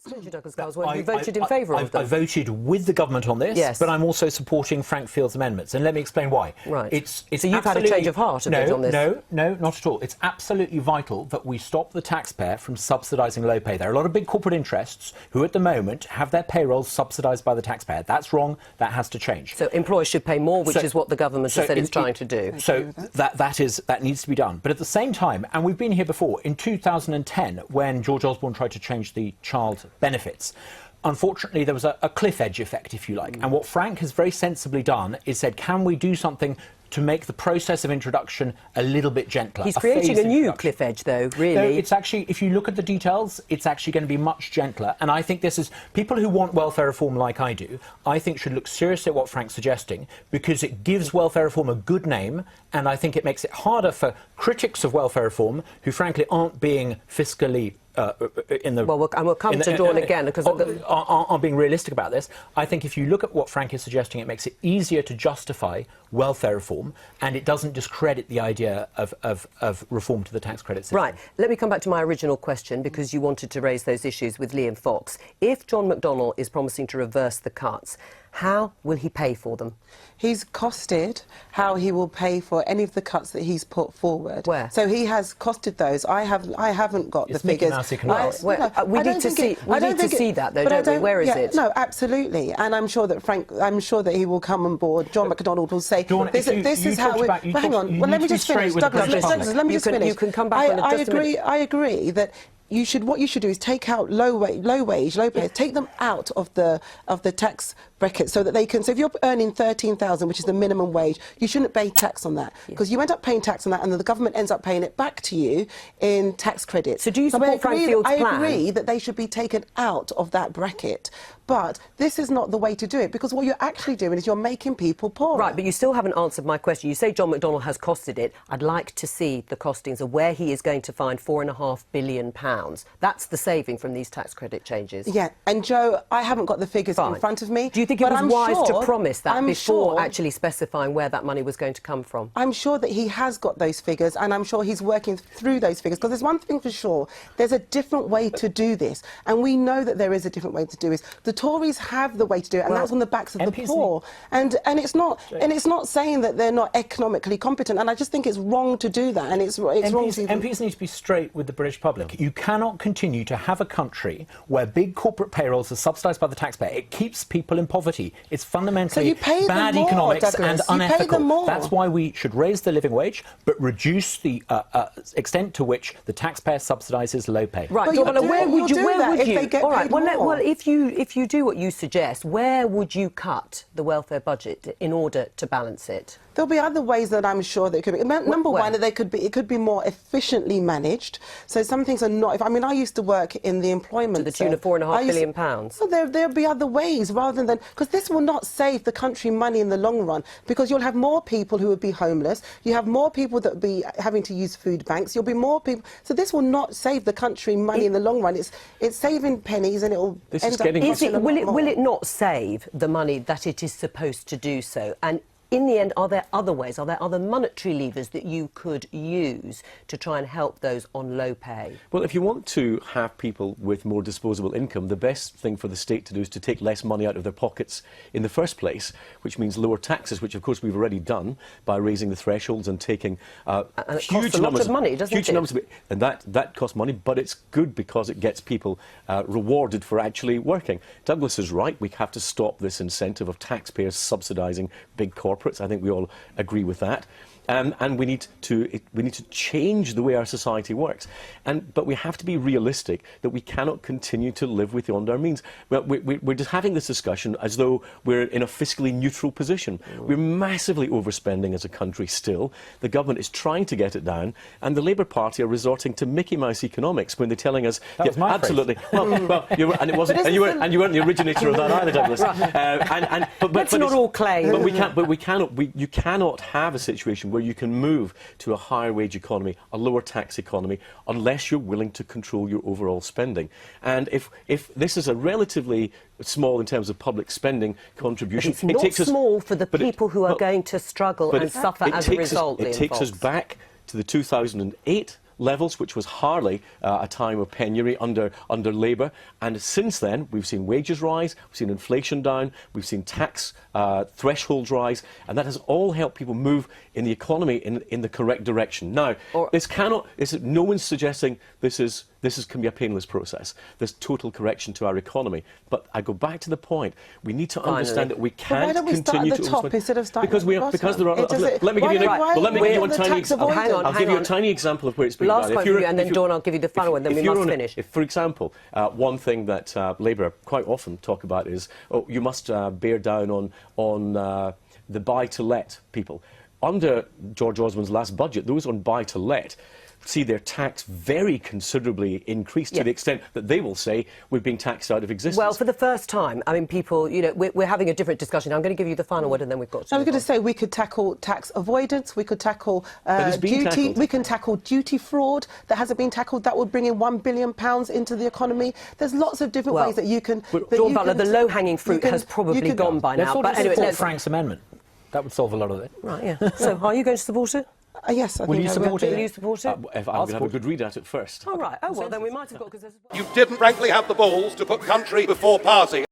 Don't you, Douglas Carswell? You voted in favour of them. I voted with the government on this, yes, but I'm also supporting Frank Field's amendments, and let me explain why. Right. So you've had a change of heart a bit on this? No, not at all. It's absolutely vital that we stop the taxpayer from subsidising low pay. There are a lot of big corporate interests who at the moment have their payrolls subsidised by the taxpayer. That's wrong. That has to change. So employers should pay more, which is what the government has said it's trying to do. So that needs to be done. But at the same time, and we've been here before, in 2010, when George Osborne tried to change the child benefits, unfortunately, there was a cliff edge effect, if you like. And what Frank has very sensibly done is said, can we do something to make the process of introduction a little bit gentler? He's creating a new cliff edge, though, really. No, it's actually, if you look at the details, it's actually going to be much gentler. And I think this is, people who want welfare reform like I do, I think should look seriously at what Frank's suggesting, because it gives welfare reform a good name, and I think it makes it harder for critics of welfare reform, who frankly aren't being fiscally and we'll come to Dawn again, because I'm being realistic about this. I think if you look at what Frank is suggesting, it makes it easier to justify welfare reform, and it doesn't discredit the idea of reform to the tax credit system. Right. Let me come back to my original question, because you wanted to raise those issues with Liam Fox. If John McDonnell is promising to reverse the cuts, how will he pay for them? He's costed how he will pay for any of the cuts that he's put forward. Where? So he has costed those. I haven't got the figures. We need to see that, though, don't we? Where is it? No, absolutely. And I'm sure that he will come on board. John McDonnell will say, Dawn, this is how we... Hang on. Well, let me just finish. Douglas, let me just finish. You can come back on it just a minute. I agree that what you should do is take out low pay, take them out of the tax bracket, so that they can. So if you're earning 13,000, which is the minimum wage, you shouldn't pay tax on that, because you end up paying tax on that, and then the government ends up paying it back to you in tax credits. So do you support Frank Field's plan? I agree that they should be taken out of that bracket, but this is not the way to do it, because what you're actually doing is you're making people poor. Right, but you still haven't answered my question. You say John McDonnell has costed it. I'd like to see the costings of where he is going to find £4.5 billion. That's the saving from these tax credit changes. Yeah, and Joe, I haven't got the figures in front of me. Do you think it was wise to promise that before actually specifying where that money was going to come from? I'm sure that he has got those figures, and I'm sure he's working through those figures, because there's one thing for sure, there's a different way to do this, and we know that there is a different way to do this. The Tories have the way to do it, and that's on the backs of the poor. And it's not saying that they're not economically competent, and I just think it's wrong to do that, and it's wrong. MPs need to be straight with the British public. You cannot continue to have a country where big corporate payrolls are subsidised by the taxpayer. It keeps people in poverty. It's fundamentally bad economics and unethical. That's why we should raise the living wage, but reduce the extent to which the taxpayer subsidises low pay. Right. Where would you? All right. Well, if you do what you suggest, where would you cut the welfare budget in order to balance it? There'll be other ways that I'm sure that it could be. Number one, it could be more efficiently managed. So some things are not. I mean, I used to work in the employment. To the tune of £4.5 billion. Well, there'll be other ways rather than, because this will not save the country money in the long run, because you'll have more people who would be homeless. You have more people that will be having to use food banks. You'll be more people. So this will not save the country money in the long run. It's saving pennies, and it will. Will it not save the money that it is supposed to do so? And in the end, are there other ways? Are there other monetary levers that you could use to try and help those on low pay? Well, if you want to have people with more disposable income, the best thing for the state to do is to take less money out of their pockets in the first place, which means lower taxes, which of course we've already done by raising the thresholds and taking huge numbers of money, doesn't it? And that costs money, but it's good because it gets people rewarded for actually working. Douglas is right. We have to stop this incentive of taxpayers subsidising big corporates. I think we all agree with that. And we need to change the way our society works. But we have to be realistic that we cannot continue to live beyond our means. Well, we're just having this discussion as though we're in a fiscally neutral position. We're massively overspending as a country still. The government is trying to get it down, and the Labour Party are resorting to Mickey Mouse economics when they're telling us, that was my absolutely. And it wasn't, and you weren't the originator of that either, Douglas. Let's not all claim. But you cannot have a situation where you can move to a higher wage economy, a lower tax economy, unless you're willing to control your overall spending. And if this is a relatively small in terms of public spending contribution, it's not small for the people who are going to struggle and suffer as a result. It takes us back to the 2008 levels, which was hardly a time of penury under Labour. And since then, we've seen wages rise, we've seen inflation down, we've seen tax thresholds rise, and that has all helped people move in the economy in the correct direction. Now, no one's suggesting this can be a painless process, this total correction to our economy. But I go back to the point, we need to understand that we can't continue to... Top instead of starting because there are... Let me give you a tiny example. I'll give you a tiny example of where it's been done. Last point for you, and then Dawn, I'll give you the final one, then we must finish. If, for example, one thing that Labour quite often talk about is, you must bear down on the buy-to-let people. Under George Osborne's last budget, those on buy-to-let see their tax very considerably increased to the extent that they will say we're being taxed out of existence. Well, for the first time, I mean, people, we're having a different discussion. I'm going to give you the final word and then we've got to... I was going to say we could tackle tax avoidance, we could tackle duty, we can tackle duty fraud that hasn't been tackled. That would bring in £1 billion into the economy. There's lots of different ways that you can... Dawn Butler, the low-hanging fruit has probably gone by now. But anyway, Frank's amendment. That would solve a lot of it. Right, yeah. So, are you going to support it? Yes, I Will think you support it? Will you support it? If I'm going to have a good read at it first. Oh, right. Oh, well, then we might have got... You didn't, frankly, have the balls to put country before party.